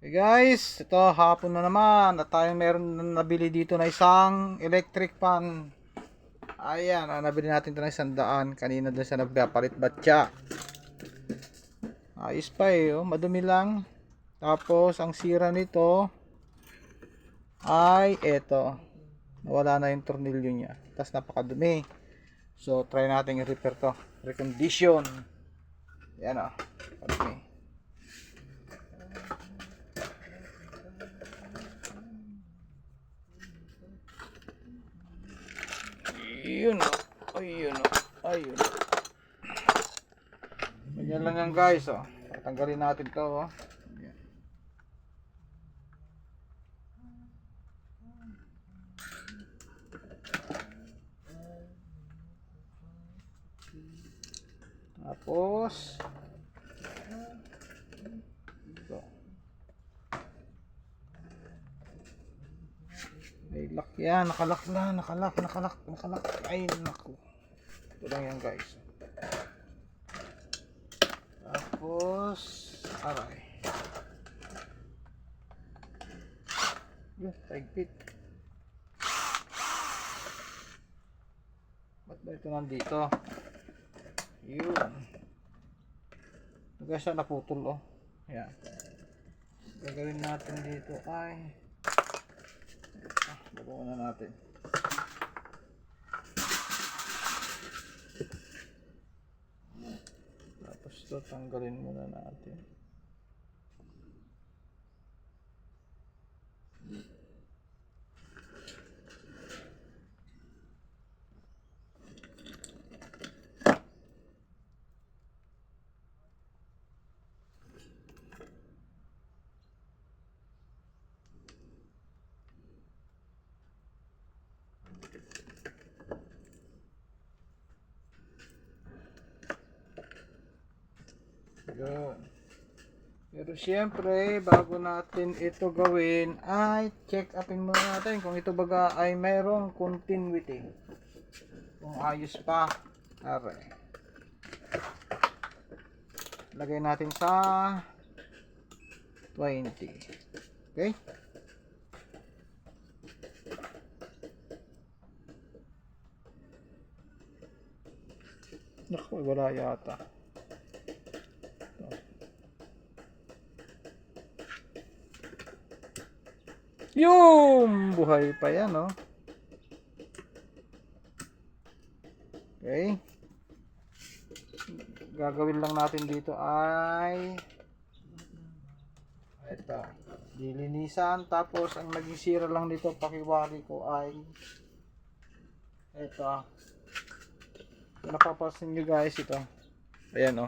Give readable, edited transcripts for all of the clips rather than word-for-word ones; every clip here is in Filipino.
Hey guys, ito hapon na naman at tayo meron na nabili dito na isang electric fan. Ayan, nabili natin ito ng 100 kanina doon sa nagpapalit batya. Ayos pa madumi lang. Tapos ang sira nito ay eto, nawala na yung tornilyo niya. Tapos napakadumi. So try natin i-repair to, recondition. Ayan kadumi. Ayun ayun. Ganyan lang yan guys Tatanggalin natin to Ayan. Tapos ito. Ay lock yan, nakalak na, nakalak. Ay naku. Ito lang yan guys. Tapos aray. Yun, taigpit. Ba't ba ito nandito? Yun. Ito guys naputol Ayan. Gagawin natin dito ay babawan na natin. Tapos ito tanggalin muna natin. Yun. Pero syempre, bago natin ito gawin, ay check upin muna natin kung ito baga ay mayroong continuity. Kung ayos pa. Aray. Lagay natin sa 20. Okay? Naku, wala yata. Yung buhay pa yan Okay. Gagawin lang natin dito ay ito, dilinisan. Tapos ang naging sira lang dito pakiwari ko ay ito. Napapansin nyo guys ito. Ayan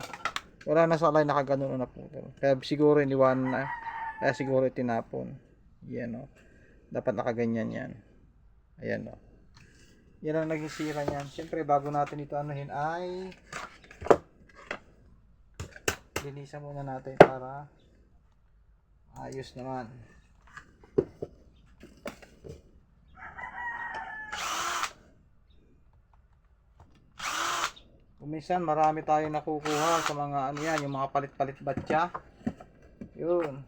wala na sa alay, nakaganon na po. Kaya siguro iniwan na. Kaya siguro tinapon. Yan dapat nakaganyan yan. Ayan yan ang naging sira niyan. Siyempre bago natin ito anuhin ay linisan muna natin para ayos naman. Minsan marami tayong nakukuha sa mga yan, yung mga palit-palit batya. Yun.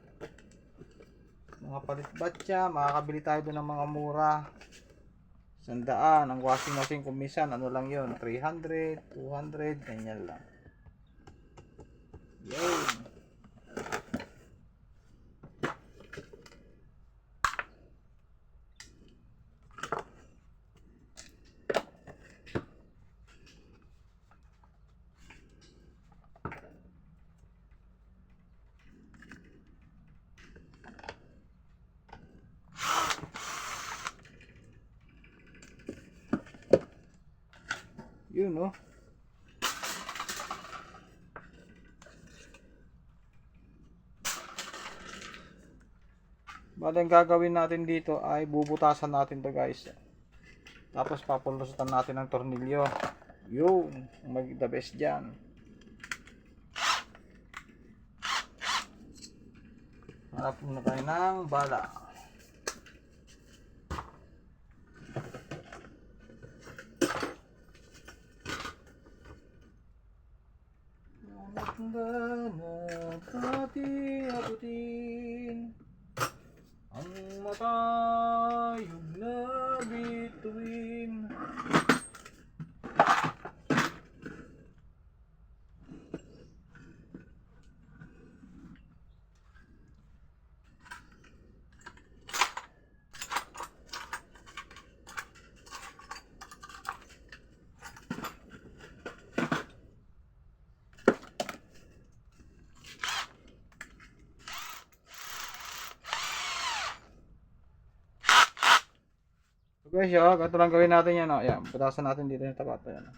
Mga palit batya, makakabili tayo doon ng mga mura. 100 ang washing machine kung minsan lang yun, 300, 200, ganyan lang. Yun. Yun Bale ang gagawin natin dito ay bubutasan natin to guys. Tapos papulusutan natin ng tornilyo. Yun, mag the best dyan. Hanap muna tayo ng bala. Handa na pati abutin. Tumatayog na bituin. So guys, ganito lang gawin natin yan. Ayan, putasan natin dito yung tapat. Ayan.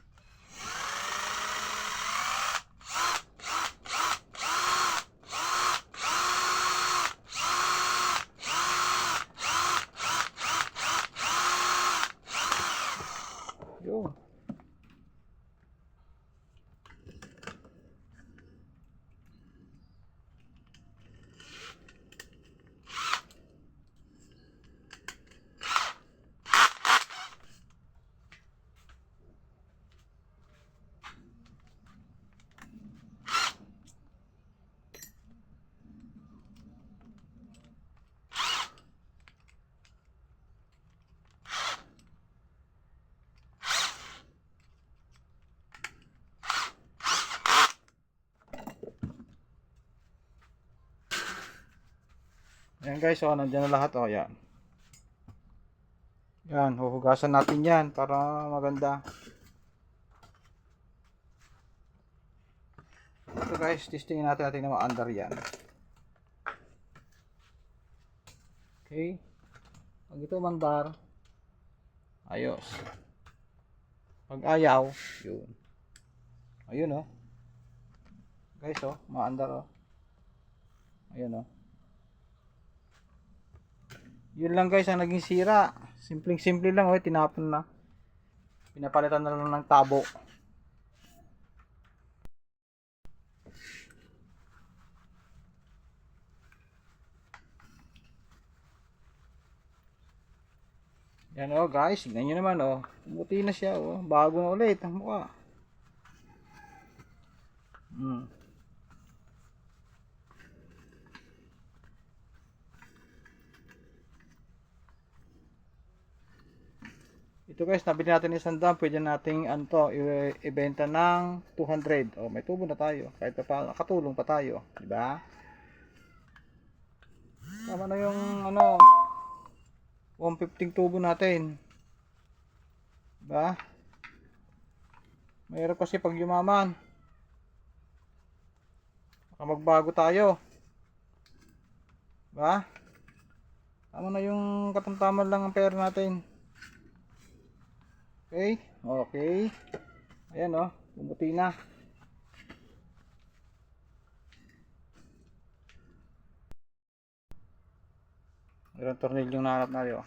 Yun. Ayan guys, nandiyan na lahat. Ayan. Yan, huhugasan natin yan para maganda. Ito guys, testingin natin na ma-under yan. Okay. Pag ito mandar, ayos. Pag ayaw, yun. Ayun guys, ma-under ayun Yun lang guys ang naging sira. Simpleng-simple lang, tinapon na. Pinapalitan na lang ng tabo. Yan guys, tignan nyo naman Buti na siya bago na ulit ang mukha. Ito guys, nabili natin isang dam, pwede nating ibenta ng 200. May tubo na tayo. Kahit pa nakatulong pa tayo, di ba? Tama na yung 150 tubo natin. Di ba? Mayroon kasi pag yumaman. Baka magbago tayo. Di ba? Tama na yung katamtaman lang ang pera natin. Okay. Ayan bumuti na. Ilang tornilyo yung nahanap natin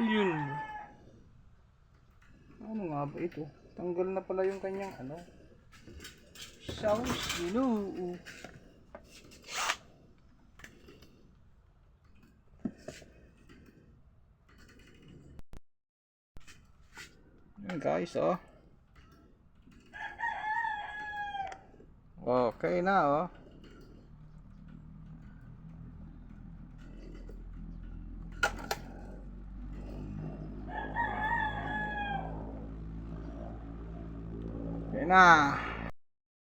Yun. Ano nga ba ito? Tanggal na pala yung kanyang ano. Sauce, ginoo. Yan guys, oh. Okay na, oh. Okay na.